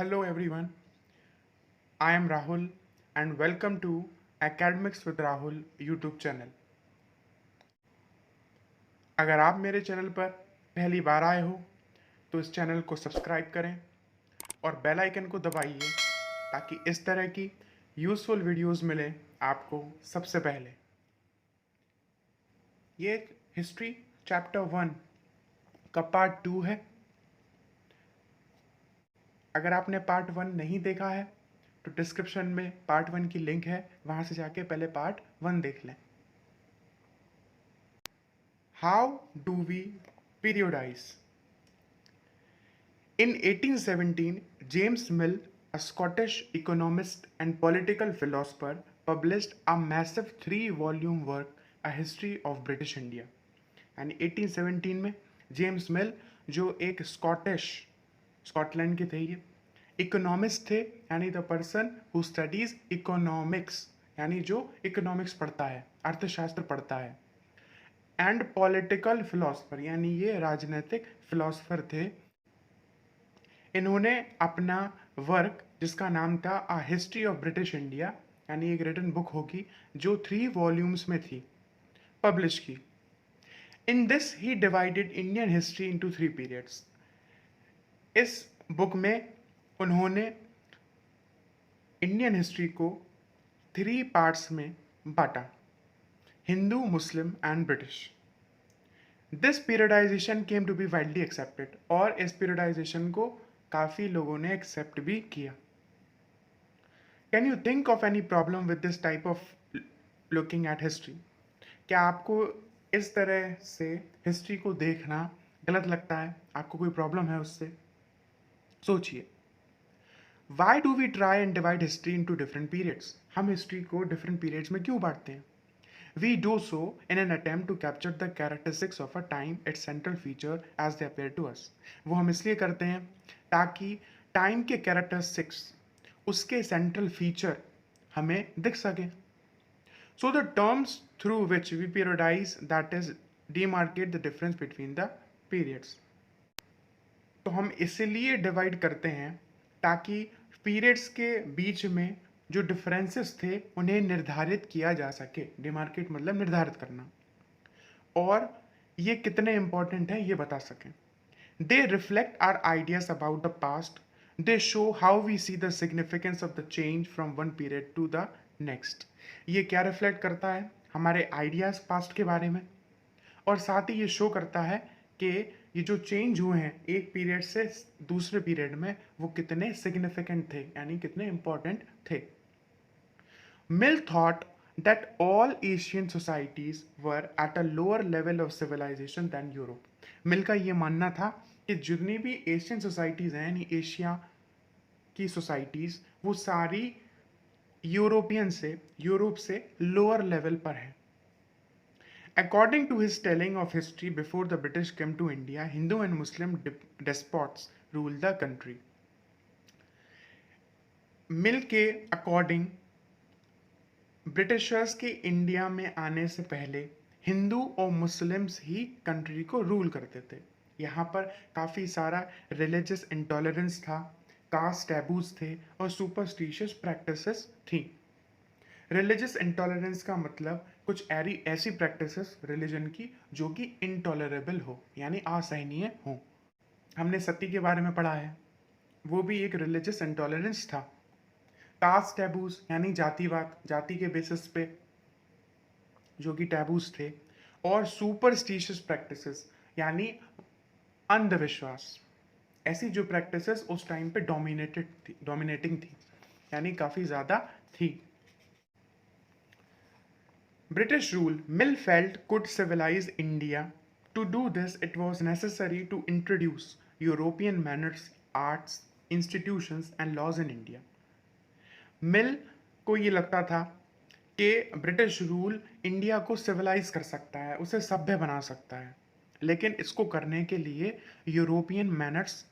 Hello everyone, I am Rahul and welcome to Academics with Rahul YouTube channel. अगर आप मेरे channel पर पहली बार आए हो तो इस चैनल को सब्सक्राइब करें और बेल आइकन को दबाइए ताकि इस तरह की यूज़फुल वीडियोस मिले आपको सबसे पहले। ये हिस्ट्री चैप्टर 1 का पार्ट 2 है। अगर आपने पार्ट 1 नहीं देखा है तो डिस्क्रिप्शन में पार्ट 1 की लिंक है, वहाँ से जाके पहले पार्ट 1 देख लें। How do we periodize? In 1817, James Mill, a Scottish economist and political philosopher, published a massive 3-volume work, A History of British India. यानी 1817 में जेम्स मिल, जो एक स्कॉटलैंड के थे, ये इकोनॉमिस्ट थे, यानी the person who studies economics, यानी जो इकोनॉमिक्स पढ़ता है, अर्थशास्त्र पढ़ता है, एंड पॉलिटिकल फिलोसफर, यानी ये राजनीतिक फिलोसफर थे। इन्होंने अपना वर्क जिसका नाम था a history of British India, यानी एक रिटन बुक होगी जो 3 वॉल्यूम्स में थी, पब्लिश की। In this he divided Indian history into 3 periods. इस बुक में उन्होंने इंडियन हिस्ट्री को 3 पार्ट्स में बांटा, Hindu, Muslim and British. This periodization came to be widely accepted, और इस पीरियडाइजेशन को काफ़ी लोगों ने एक्सेप्ट भी किया। Can you think of any problem with this type of looking at history? क्या आपको इस तरह से हिस्ट्री को देखना गलत लगता है? आपको कोई प्रॉब्लम है उससे? सोचिए, why do we try and divide history into different periods? हम हिस्ट्री को डिफरेंट पीरियड्स में क्यों बांटते हैं? We do so in an attempt to capture the characteristics of a time, its central feature as they appear to us. वो हम इसलिए करते हैं ताकि टाइम के कैरेक्टरिस्टिक्स, उसके सेंट्रल फीचर हमें दिख सके। So the terms through which we periodize, that is demarcate the difference between the periods. तो हम इसलिए डिवाइड करते हैं ताकि पीरियड्स के बीच में जो डिफरेंसेस थे उन्हें निर्धारित किया जा सके। डिमार्केट मतलब निर्धारित करना, और ये कितने इंपॉर्टेंट हैं ये बता सकें। They reflect are ideas about the past, they show how we see the significance of the change from one period to the next. ये क्या रिफ्लेक्ट करता है? हमारे आइडियाज पास्ट के बारे में, और साथ ही ये शो करता है कि ये जो चेंज हुए हैं एक पीरियड से दूसरे पीरियड में, वो कितने सिग्निफिकेंट थे, यानी कितने इंपॉर्टेंट थे। मिल thought that all Asian societies were at a lower level of civilization than Europe. मिल का ये मानना था कि जितनी भी एशियन सोसाइटीज़ हैं, यानी एशिया की सोसाइटीज़, वो सारी यूरोप से लोअर लेवल पर है। According to his telling of history, before the British came to India, Hindu and Muslim despots ruled the country. मिल के अकॉर्डिंग ब्रिटिशर्स के इंडिया में आने से पहले हिंदू और मुस्लिम्स ही कंट्री को रूल करते थे। यहाँ पर काफ़ी सारा रिलीजियस इंटॉलरेंस था, कास्ट टैबूज थे और सुपरस्टिशियस प्रैक्टिसेस थी। रिलीजियस इंटॉलरेंस का मतलब कुछ ऐसी प्रैक्टिसेस रिलीजन की जो कि इनटॉलरेबल हो, यानी असहनीय हो। हमने सती के बारे में पढ़ा है, वो भी एक रिलीजियस इंटॉलरेंस था। कास्ट टैबूज यानी जातिवाद, जाति के बेसिस पे जो कि टैबूज थे, और सुपरस्टिशियस प्रैक्टिसेस यानी अंधविश्वास, ऐसी जो प्रैक्टिसेस उस टाइम पे डोमिनेटिंग थी, यानी काफ़ी ज़्यादा थी। British rule, Mill felt, could civilize India. To do this, it was necessary to introduce European manners, arts, institutions and laws in India. मिल को ये लगता था कि ब्रिटिश रूल इंडिया को सिविलाइज कर सकता है, उसे सभ्य बना सकता है, लेकिन इसको करने के लिए European manners,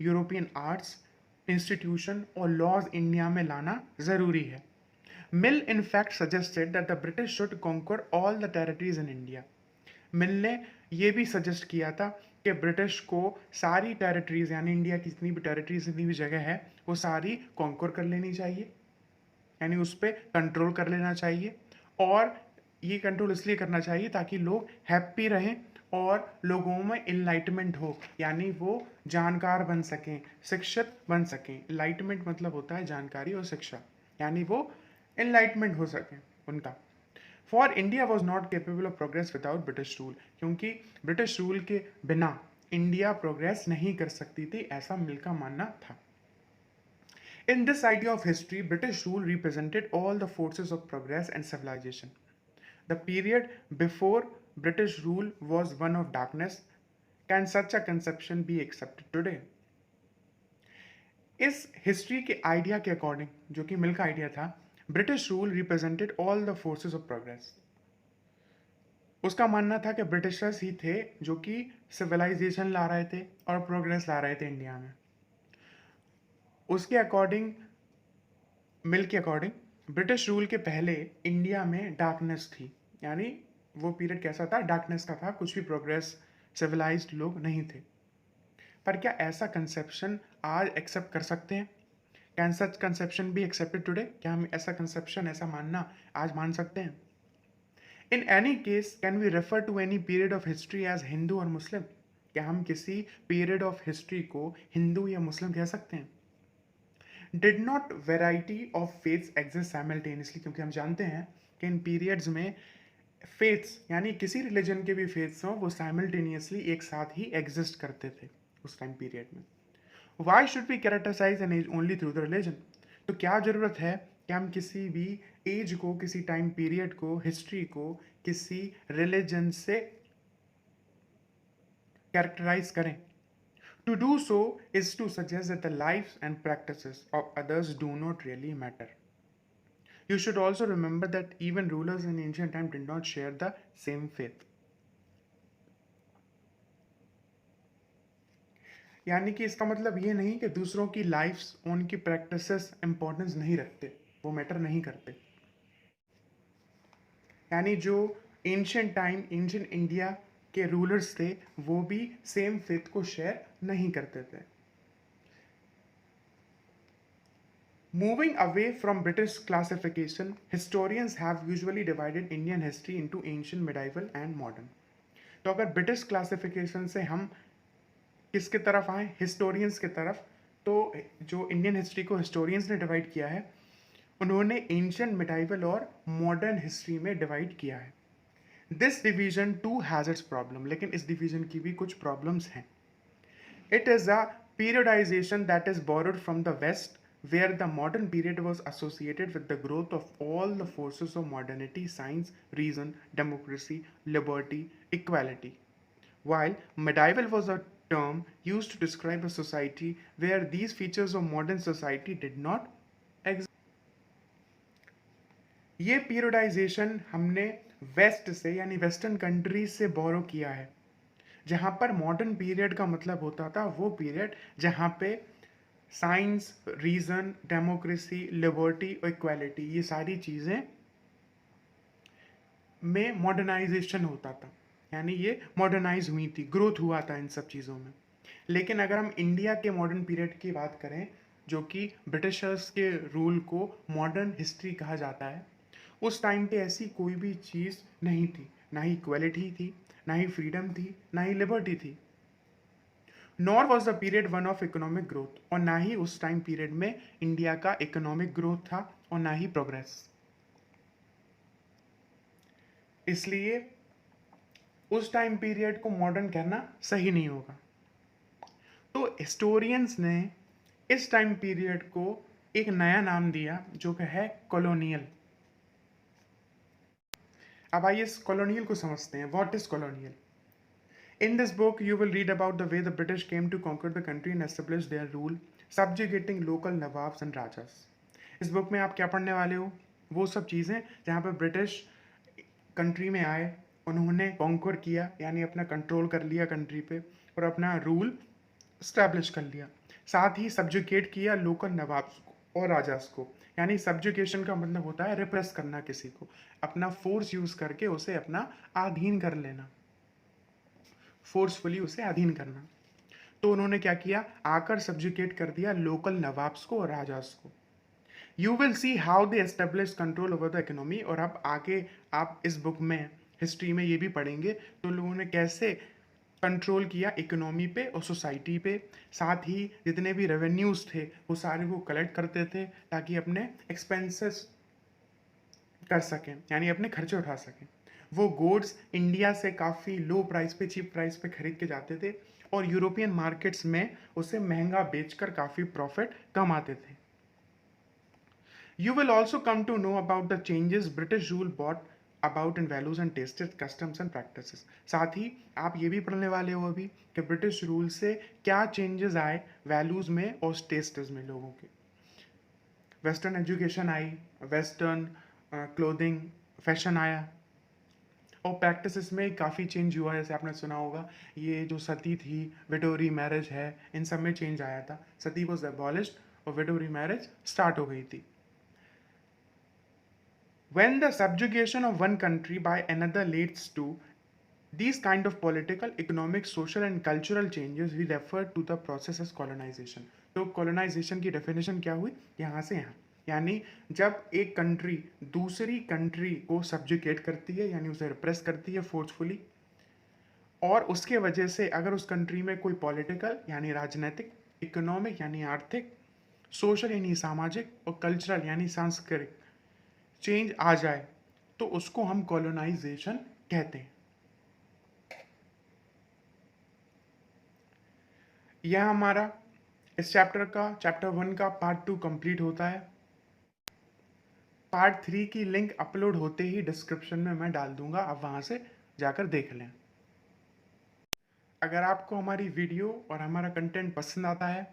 European arts, institution और लॉज इंडिया में लाना ज़रूरी है। Mill in fact suggested that the British should conquer all the territories in India. मिल ने ये भी सजेस्ट किया था कि ब्रिटिश को सारी टेरिटरीज यानी इंडिया की जितनी भी टेरिटरीज जितनी भी जगह है वो सारी कॉन्कर कर लेनी चाहिए, यानी उस पर कंट्रोल कर लेना चाहिए। और ये कंट्रोल इसलिए करना चाहिए ताकि लोग हैप्पी रहें और लोगों में इनलाइटमेंट हो, यानी वो जानकार बन सकें, शिक्षित बन सकें। इनलाइटमेंट मतलब होता है जानकारी और शिक्षा, यानी वो इनलाइटमेंट हो सके उनका। For India was not capable of progress without British rule, क्योंकि ब्रिटिश रूल के बिना इंडिया प्रोग्रेस नहीं कर सकती थी, ऐसा मिल का मानना था। In this idea of history, British rule represented all the forces of progress and civilization. The period before British rule was one of darkness. Can such a conception be accepted today? इस history के idea के according, जो कि मिल का idea था, British rule represented all the forces of progress. उसका मानना था कि ब्रिटिशर्स ही थे जो कि सिविलाइजेशन ला रहे थे और प्रोग्रेस ला रहे थे इंडिया में। उसके अकॉर्डिंग, मिल के अकॉर्डिंग, ब्रिटिश रूल के पहले इंडिया में डार्कनेस थी, यानी वो पीरियड कैसा था, डार्कनेस का था, कुछ भी प्रोग्रेस, सिविलाइज्ड लोग नहीं थे। पर क्या ऐसा कंसेप्शन आज एक्सेप्ट कर सकते हैं? Can such conception be accepted today? क्या हम ऐसा कंसेप्शन, ऐसा मानना आज मान सकते हैं? In any case can we refer to any period of history as Hindu और मुस्लिम? क्या हम किसी पीरियड ऑफ हिस्ट्री को हिंदू या मुस्लिम कह सकते हैं? Did not variety of faiths exist simultaneously? क्योंकि हम जानते हैं कि इन पीरियड्स में फेथ्स यानी किसी रिलीजन के भी फेथ्स हों वो साइमल्टेनियसली एक साथ ही एग्जिस्ट करते थे उस टाइम पीरियड में। Why should be characterised an age only through the religion? तो क्या ज़रूरत है कि हम किसी भी एज को, किसी टाइम पीरियड को, हिस्ट्री को किसी रिलीजन से कैरेक्टराइज करें? To do so is to suggest that the lives and practices of others do not really matter. You should also remember that even rulers in ancient times did not share the same faith. यानी कि इसका मतलब ये नहीं कि दूसरों की lives, उनकी प्रैक्टिसेस इंपॉर्टेंस नहीं रखते, वो मैटर नहीं करते। यानी जो एंशियंट टाइम, एंशियंट इंडिया के रूलर्स थे वो भी सेम फेथ को शेयर नहीं करते थे। Moving away from British classification, historians have usually divided Indian history into ancient, medieval and modern. तो अगर ब्रिटिश क्लासिफिकेशन से हम किसके तरफ आए, हिस्टोरियंस की तरफ, तो जो इंडियन हिस्ट्री को हिस्टोरियंस ने डिवाइड किया है, उन्होंने एंशियंट, मिडाइवल और मॉडर्न हिस्ट्री में डिवाइड किया है। This division too has its problem, लेकिन इस डिवीजन की भी कुछ प्रॉब्लम्स हैं। It is a periodization that is borrowed from the West, where the modern period was associated with the growth of all the forces of modernity, science, reason, democracy, liberty, equality. While medieval was a term used to describe a society where these features of modern society did not exist. ये periodisation हमने waste से यानी western countries से बोरो किया है, जहाँ पर modern period का मतलब होता था वो पीरियड जहाँ पे साइंस, रीज़न, डेमोक्रेसी, लिबर्टी और इक्वालिटी, ये सारी चीज़ें में मॉडर्नाइजेशन होता था, यानी ये मॉडर्नाइज हुई थी, ग्रोथ हुआ था इन सब चीज़ों में। लेकिन अगर हम इंडिया के मॉडर्न पीरियड की बात करें, जो कि ब्रिटिशर्स के रूल को मॉडर्न हिस्ट्री कहा जाता है, उस टाइम पे ऐसी कोई भी चीज़ नहीं थी, ना ही इक्वलिटी थी, ना ही फ्रीडम थी, ना ही लिबर्टी थी। Nor was the period one of economic growth, और ना ही उस टाइम पीरियड में इंडिया का इकोनॉमिक ग्रोथ था और ना ही प्रोग्रेस। इसलिए उस टाइम पीरियड को मॉडर्न कहना सही नहीं होगा। तो हिस्टोरियंस ने इस टाइम पीरियड को एक नया नाम दिया जो कि है कॉलोनियल। अब आइए इस कॉलोनियल को समझते हैं। What is colonial? In this book, you will read about the way the British came to conquer the country and establish their rule, subjugating local nawabs and rajas. इस बुक में आप क्या पढ़ने वाले हो? वो सब चीज़ें जहाँ पर ब्रिटिश कंट्री में आए, उन्होंने कॉन्कर किया, यानी अपना कंट्रोल कर लिया कंट्री पे और अपना रूल इस्टेब्लिश कर लिया। साथ ही सब्जुकेट किया लोकल नवाब्स को और राजास को, यानी सब्जुकेशन का मतलब होता है रिप्रेस करना किसी को, अपना फोर्स यूज़ करके उसे अपना अधीन कर लेना। फोर्सफुली उसे अधीन करना। तो उन्होंने क्या किया, आकर सब्जुकेट कर दिया लोकल नवाब्स को और राजास को। You will see how they establish control over the economy. और अब आगे आप इस बुक में हिस्ट्री में ये भी पढ़ेंगे तो लोगों ने कैसे कंट्रोल किया इकोनॉमी पे और सोसाइटी पे। साथ ही जितने भी रेवेन्यूज थे वो सारे वो कलेक्ट करते थे ताकि अपने एक्सपेंसेस कर सकें, यानी अपने खर्चे उठा सकें। वो गुड्स इंडिया से काफ़ी लो प्राइस पे, चीप प्राइस पे खरीद के जाते थे और यूरोपियन मार्केट्स में उसे महंगा बेचकर काफ़ी प्रॉफिट कमाते थे। You will also come to know about the changes British rule brought about in values and tastes, customs and practices। साथ ही आप ये भी पढ़ने वाले हो अभी कि ब्रिटिश रूल से क्या चेंजेस आए वैल्यूज़ में और टेस्ट्स में लोगों के। Western education I, western clothing fashion आया और प्रैक्टिसेस में काफ़ी चेंज हुआ। जैसे आपने सुना होगा ये जो सती थी, विडोरी मैरिज है, इन सब में चेंज आया था। सती वॉज एबॉलिश्ड और विडोरी मैरिज स्टार्ट हो गई थी। When the subjugation of one country by another leads to these kind of political, economic, social and cultural changes, we refer to the process as colonization। तो colonization की definition क्या हुई, यहाँ से यहाँ, यानी जब एक कंट्री दूसरी कंट्री को सब्जुकेट करती है यानी उसे रिप्रेस करती है फोर्सफुली, और उसके वजह से अगर उस कंट्री में कोई पॉलिटिकल यानी राजनीतिक, इकोनॉमिक यानी आर्थिक, सोशल यानी सामाजिक और कल्चरल यानी सांस्कृतिक चेंज आ जाए तो उसको हम कॉलोनाइजेशन कहते हैं। यह हमारा इस चैप्टर 1 का पार्ट 2 कंप्लीट होता है। पार्ट 3 की लिंक अपलोड होते ही डिस्क्रिप्शन में मैं डाल दूंगा, आप वहां से जाकर देख लें। अगर आपको हमारी वीडियो और हमारा कंटेंट पसंद आता है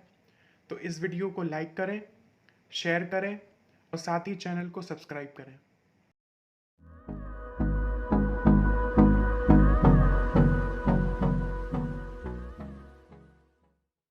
तो इस वीडियो को लाइक करें, शेयर करें और साथ ही चैनल को सब्सक्राइब करें।